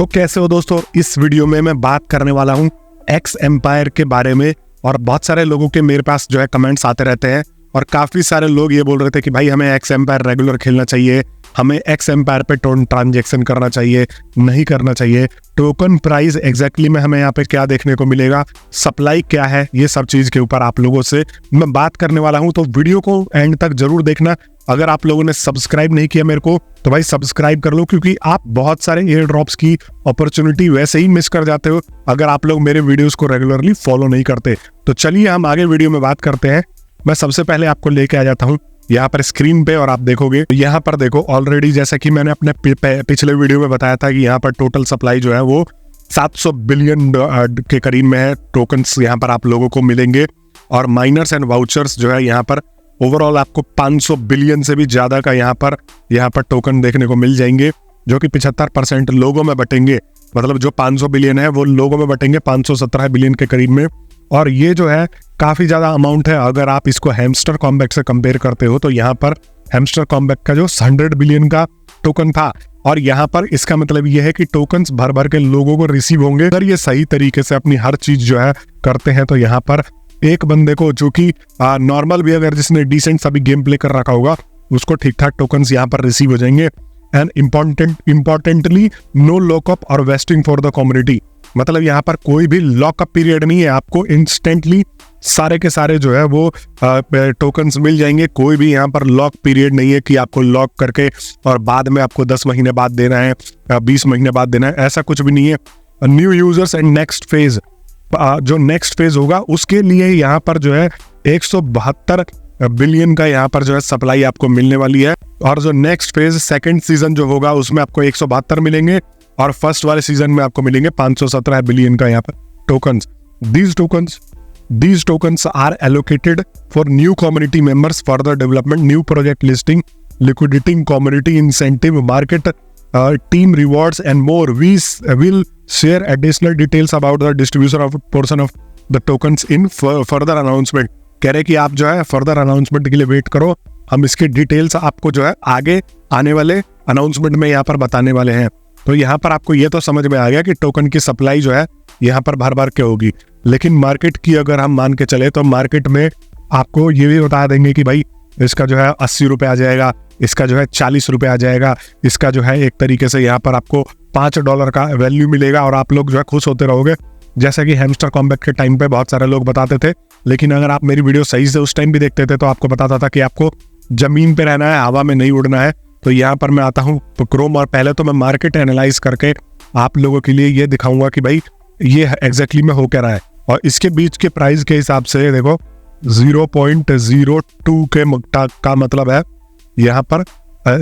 कैसे हो दोस्तों। इस वीडियो में मैं बात करने वाला हूं एक्स एम्पायर के बारे में। और बहुत सारे लोगों के मेरे पास जो है कमेंट्स आते रहते हैं और काफी सारे लोग ये बोल रहे थे कि भाई हमें एक्स एम्पायर रेगुलर खेलना चाहिए, हमें एक्स एम्पायर पे ट्रांजेक्शन करना चाहिए, नहीं करना चाहिए। टोकन प्राइस एग्जैक्टली में हमें यहाँ पे क्या देखने को मिलेगा, सप्लाई क्या है, ये सब चीज के ऊपर आप लोगों से मैं बात करने वाला हूं। तो वीडियो को एंड तक जरूर देखना। अगर आप लोगों ने सब्सक्राइब नहीं किया मेरे को तो भाई सब्सक्राइब कर लो, क्योंकि आप बहुत सारे एयर ड्रॉप्स की अपॉर्चुनिटी वैसे ही मिस कर जाते हो अगर आप लोग मेरे वीडियोस को रेगुलरली फॉलो नहीं करते। तो चलिए हम आगे वीडियो में बात करते हैं। मैं सबसे पहले आपको लेके आ जाता हूँ यहाँ पर स्क्रीन पे और आप देखोगे यहाँ पर देखो ऑलरेडी, जैसा कि मैंने अपने पिछले वीडियो में बताया था कि यहाँ पर टोटल सप्लाई जो है वो 700 बिलियन के करीब में है। टोकन्स यहाँ पर आप लोगों को मिलेंगे और माइनर्स एंड वाउचर्स जो है यहाँ पर ओवरऑल आपको 500 बिलियन से भी ज्यादा का यहाँ पर टोकन देखने को मिल जाएंगे, जो कि 75% लोगों में बटेंगे। मतलब जो 500 बिलियन है वो लोगों में बटेंगे 517 बिलियन के करीब में। और ये जो है काफी ज्यादा अमाउंट है। अगर आप इसको हैमस्टर कॉम्बैक से कंपेयर करते हो तो यहाँ पर हैमस्टर कॉम्बैक का जो 100 बिलियन का टोकन था, और यहाँ पर इसका मतलब ये है कि टोकन्स भर भर के लोगों को रिसीव होंगे। अगर ये सही तरीके से अपनी हर चीज जो है करते हैं तो यहाँ पर एक बंदे को, जो कि नॉर्मल भी अगर जिसने डिसेंट सभी गेम प्ले कर रखा होगा, उसको ठीक ठाक टोकन्स यहाँ पर रिसीव हो जाएंगे। एंड इम्पोर्टेंटली नो लॉकअप और वेस्टिंग फॉर द कम्युनिटी। मतलब यहाँ पर कोई भी लॉकअप पीरियड नहीं है, आपको इंस्टेंटली सारे के सारे जो है वो टोकन्स मिल जाएंगे। कोई भी यहाँ पर लॉक पीरियड नहीं है कि आपको लॉक करके और बाद में आपको 10 महीने बाद देना है, 20 महीने बाद देना है, ऐसा कुछ भी नहीं है। New users and next phase, जो नेक्स्ट फेज होगा उसके लिए यहाँ पर जो है 172 बिलियन का यहाँ पर जो है सप्लाई आपको मिलने वाली है। और जो नेक्स्ट फेज सेकंड सीजन जो होगा उसमें आपको 172 मिलेंगे और फर्स्ट वाले सीजन में आपको मिलेंगे 517 बिलियन का यहाँ पर tokens. These tokens are allocated for new community members, further development, new project listing, liquidity, community incentive, market, team rewards and more. We will share additional details about the distribution of portion of the tokens in further announcement. कह रहे कि आप जो है further announcement के लिए wait करो, हम इसके डिटेल्स आपको जो है आगे आने वाले अनाउंसमेंट में यहाँ पर बताने वाले हैं। तो यहाँ पर आपको ये तो समझ में आ गया कि टोकन की सप्लाई जो है यहाँ पर भर भर के होगी। लेकिन मार्केट की अगर हम मान के चले तो मार्केट में आपको ये भी बता देंगे कि भाई इसका जो है 80 रुपये आ जाएगा, इसका जो है 40 रुपये आ जाएगा, इसका जो है एक तरीके से यहाँ पर आपको $5 का वैल्यू मिलेगा और आप लोग जो है खुश होते रहोगे। जैसा कि हैमस्टर कॉम्बैक के टाइम पे बहुत सारे लोग बताते थे, लेकिन अगर आप मेरी वीडियो सही से उस टाइम भी देखते थे तो आपको बताता था कि आपको जमीन पे रहना है, हवा में नहीं उड़ना है। तो यहाँ पर मैं आता हूँ क्रोम और पहले तो मैं मार्केट एनालाइज करके आप लोगों के लिए ये दिखाऊंगा कि भाई ये एग्जैक्टली में हो क्या रहा है। और इसके बीच के प्राइस के हिसाब से देखो 0.02 का मतलब है यहाँ पर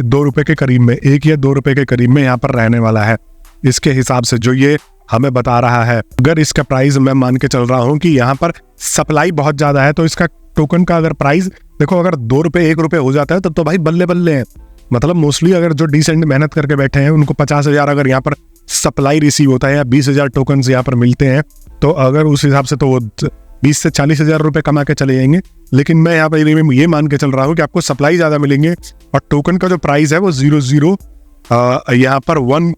2 रुपए के करीब में, 1 या 2 रुपए के करीब में यहाँ पर रहने वाला है। इसके हिसाब से जो ये हमें बता रहा है, अगर इसका प्राइस मैं मान के चल रहा हूँ कि यहाँ पर सप्लाई बहुत ज्यादा है तो इसका टोकन का अगर प्राइस देखो अगर 2 रुपए 1 रुपए हो जाता है तो भाई बल्ले बल्ले है। मतलब मोस्टली अगर जो डिसेंट मेहनत करके बैठे हैं उनको 50,000 अगर यहाँ पर सप्लाई रिसीव होता है या 20,000 टोकन यहाँ पर मिलते हैं, तो अगर उस हिसाब से तो वो 20 से 40,000 रुपए कमा के चले जाएंगे। लेकिन मैं यहाँ पर ये मान के चल रहा हूँ कि आपको सप्लाई ज्यादा मिलेंगे और टोकन का जो प्राइस है वो 0 यहाँ पर 1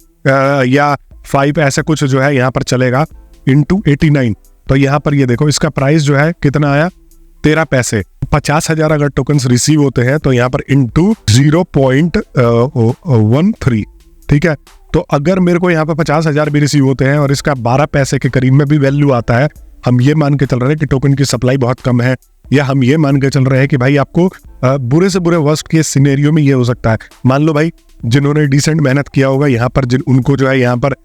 या 5 ऐसे कुछ जो है यहाँ पर चलेगा इंटू 89। तो यहाँ पर ये देखो इसका प्राइस जो है कितना आया, 13 पैसे। 50,000 अगर टोकन्स रिसीव होते हैं तो यहाँ पर इंटू 0.13, ठीक है। तो अगर मेरे को यहाँ पर 50,000 भी रिसीव होते हैं और इसका 12 पैसे के करीब में भी वैल्यू आता है, हम ये मान के चल रहे हैं कि टोकन की सप्लाई बहुत कम है, या हम ये मान के चल रहे हैं कि भाई आपको बुरे से बुरे वर्स्ट केस सिनेरियो में ये हो सकता है। मान लो भाई जिन्होंने डिसेंट मेहनत किया होगा यहाँ पर, उनको जो है यहाँ पर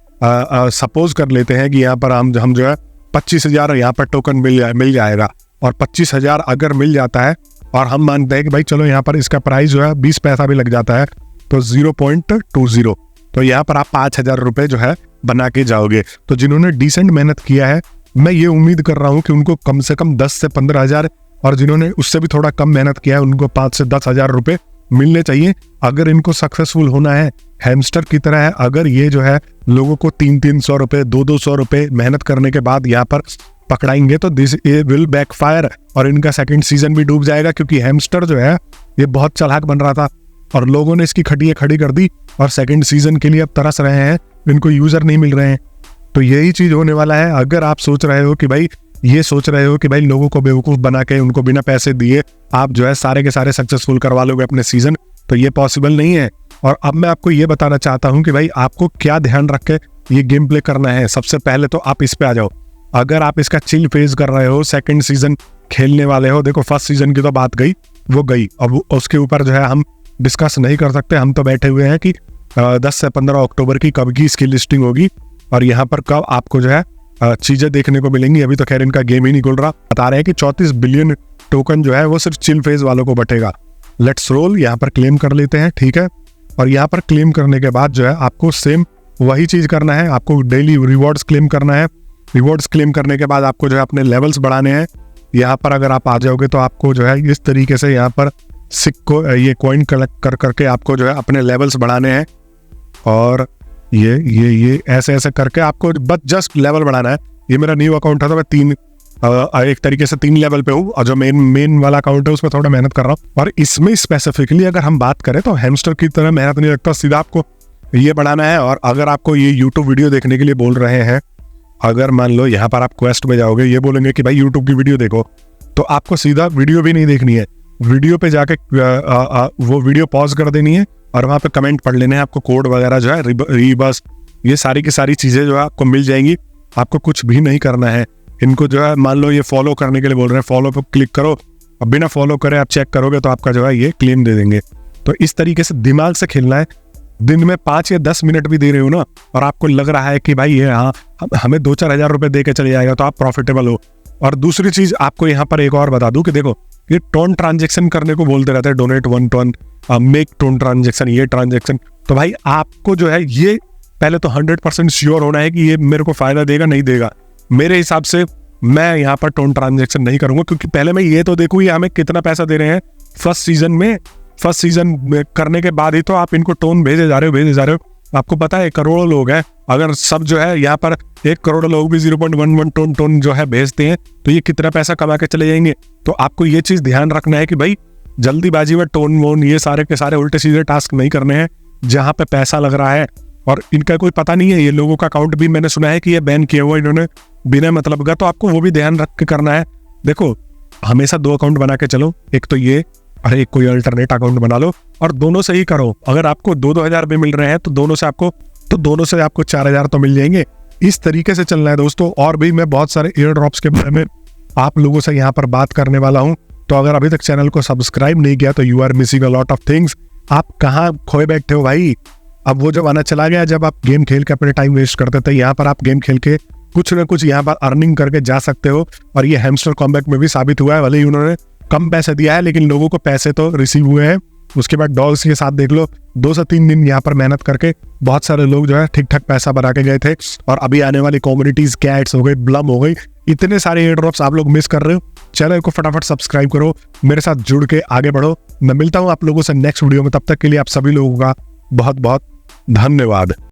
सपोज कर लेते हैं कि यहाँ पर हम जो है 25,000 यहाँ पर टोकन मिल जाएगा, और 25,000 अगर मिल जाता है और हम मानते हैं कि भाई चलो यहाँ पर इसका प्राइस जो है 20 पैसा भी लग जाता है तो 0.20, तो यहाँ पर आप 5,000 रुपए जो है बना के जाओगे। तो जिन्होंने डिसेंट मेहनत किया है मैं ये उम्मीद कर रहा हूँ कि उनको कम से कम 10 से 15,000, और जिन्होंने उससे भी थोड़ा कम मेहनत किया है उनको 5 से 10,000 रुपए मिलने चाहिए अगर इनको सक्सेसफुल होना है। हैमस्टर की तरह है, अगर ये जो है लोगों को 300 रुपए 200 रुपए मेहनत करने के बाद यहाँ पर पकड़ाएंगे तो दिस विल बैकफायर और इनका सेकंड सीजन भी डूब जाएगा, क्योंकि हैमस्टर जो है ये बहुत चालाक बन रहा था और लोगों ने इसकी खटिया खड़ी कर दी और सेकंड सीजन के लिए अब तरस रहे हैं इनको यूजर नहीं मिल रहे हैं। तो यही चीज होने वाला है। अगर आप सोच रहे हो कि भाई लोगों को बेवकूफ बना के उनको बिना पैसे दिए आप जो है सारे के सारे सक्सेसफुल करवा लोगे अपने सीजन, तो ये पॉसिबल नहीं है। और अब मैं आपको ये बताना चाहता हूं कि भाई आपको क्या ध्यान रख के ये गेम प्ले करना है। सबसे पहले तो आप इस पे आ जाओ। अगर आप इसका चिल फेज कर रहे हो, सेकंड सीजन खेलने वाले हो, देखो फर्स्ट सीजन की तो बात गई, वो गई। अब उसके ऊपर जो है हम डिस्कस नहीं कर सकते। हम तो बैठे हुए हैं कि 10 से 15 अक्टूबर की कब की इसकी लिस्टिंग होगी और यहाँ पर कब आपको जो है चीजें देखने को मिलेंगी। अभी तो खैर इनका गेम ही नहीं खुल रहा। बता रहे हैं कि 34 बिलियन टोकन जो है वो सिर्फ चिल फेज वालों को बटेगा। लेट्स रोल, यहाँ पर क्लेम कर लेते हैं, ठीक है। और यहाँ पर क्लेम करने के बाद जो है आपको सेम वही चीज करना है। आपको डेली रिवॉर्ड्स क्लेम करना है। रिवॉर्ड्स क्लेम करने के बाद आपको जो है अपने लेवल्स बढ़ाने हैं। यहाँ पर अगर आप आ जाओगे तो आपको जो है इस तरीके से यहाँ पर सिक्को ये कॉइन कलेक्ट कर करके आपको जो है अपने लेवल्स बढ़ाने हैं। और ये ऐसे करके आपको बस जस्ट लेवल बढ़ाना है। ये मेरा न्यू अकाउंट था तो मैं एक तरीके से 3 लेवल पे हूँ और जो मेन वाला अकाउंट है उसमें थोड़ा मेहनत कर रहा हूँ। और इसमें स्पेसिफिकली अगर हम बात करें तो हैमस्टर की तरह मेहनत नहीं लगता, सीधा आपको ये बढ़ाना है। और अगर आपको ये यूट्यूब वीडियो देखने के लिए बोल रहे हैं, अगर मान लो यहाँ पर आप क्वेस्ट में जाओगे, ये बोलेंगे कि भाई यूट्यूब की वीडियो देखो, तो आपको सीधा वीडियो भी नहीं देखनी है। वीडियो पे जाके वो वीडियो पॉज कर देनी है और वहाँ पे कमेंट पढ़ लेने हैं। आपको कोड वगैरह जो है रिबस ये सारी की सारी चीजें जो है आपको मिल जाएंगी। आपको कुछ भी नहीं करना है। इनको जो है मान लो ये फॉलो करने के लिए बोल रहे हैं, फॉलो पे क्लिक करो। अब बिना फॉलो करे आप चेक करोगे तो आपका जो है ये क्लेम दे देंगे। तो इस तरीके से दिमाग से खेलना है। दिन में 5 या 10 मिनट भी दे रहे हो ना और आपको लग रहा है कि भाई ये हाँ हमें 2-4 हज़ार रुपए दे के चले जाएगा तो आप प्रॉफिटेबल हो। और दूसरी चीज आपको यहाँ पर एक और बता दूं कि देखो ये टोन ट्रांजेक्शन करने को बोलते रहते हैं, donate 1 tone, make tone transaction, ये ट्रांजेक्शन। तो भाई आपको जो है ये पहले तो 100% श्योर होना है कि ये मेरे को फायदा देगा नहीं देगा। मेरे हिसाब से मैं यहाँ पर टोन ट्रांजेक्शन नहीं करूंगा, क्योंकि पहले मैं ये तो देखूँ ये हमें कितना पैसा दे रहे हैं फर्स्ट सीजन में करने के बाद ही तो आप इनको टोन भेजे जा रहे हो। आपको पता है करोड़ों लोग हैं, अगर सब जो है यहाँ पर 1 करोड़ लोग भी 0.11 टोन जो है भेजते हैं तो ये कितना पैसा कमा के चले जाएंगे। तो आपको ये चीज ध्यान रखना है कि भाई जल्दीबाजी में टोन वोन ये सारे के सारे उल्टे सीधे टास्क नहीं करने हैं जहाँ पे पैसा लग रहा है। और इनका कोई पता नहीं है, ये लोगों का अकाउंट भी मैंने सुना है कि ये बैन किया हुआ इन्होंने बिना मतलब का। तो आपको वो भी ध्यान रख के करना है। देखो हमेशा 2 अकाउंट बना के चलो, एक तो ये और एक कोई अल्टरनेट अकाउंट बना लो और दोनों से ही करो। अगर आपको 2-2 हज़ार भी मिल रहे हैं तो दोनों से आपको 4 हज़ार तो मिल जाएंगे। इस तरीके से चलना है दोस्तों। और भी मैं बहुत सारे एयर ड्रॉप्स के बारे में आप लोगों से यहाँ पर बात करने वाला हूँ। तो अगर अभी तक चैनल को सब्सक्राइब नहीं किया तो you are missing a lot of things. आप कहाँ खोए बैठे हो भाई। अब वो जमाना चला गया जब आप गेम खेल के अपने टाइम वेस्ट करते थे। यहाँ पर आप गेम खेल के कुछ ना कुछ यहाँ पर अर्निंग करके जा सकते हो। और ये हैमस्टर कॉम्बैट में भी साबित हुआ है। भले ही उन्होंने कम पैसे दिया है लेकिन लोगों को पैसे तो रिसीव हुए हैं। उसके बाद डॉग्स के साथ देख लो, 2 से 3 दिन यहाँ पर मेहनत करके बहुत सारे लोग जो है ठीक ठाक पैसा बना के गए थे। और अभी आने वाली कॉमोडिटीज कैट्स हो गई, ब्लम हो गई, इतने सारे एयर ड्रॉप्स आप लोग मिस कर रहे हो। चैनल को फटाफट सब्सक्राइब करो, मेरे साथ जुड़ के आगे बढ़ो। मैं मिलता हूँ आप लोगों से नेक्स्ट वीडियो में। तब तक के लिए आप सभी लोगों का बहुत बहुत धन्यवाद।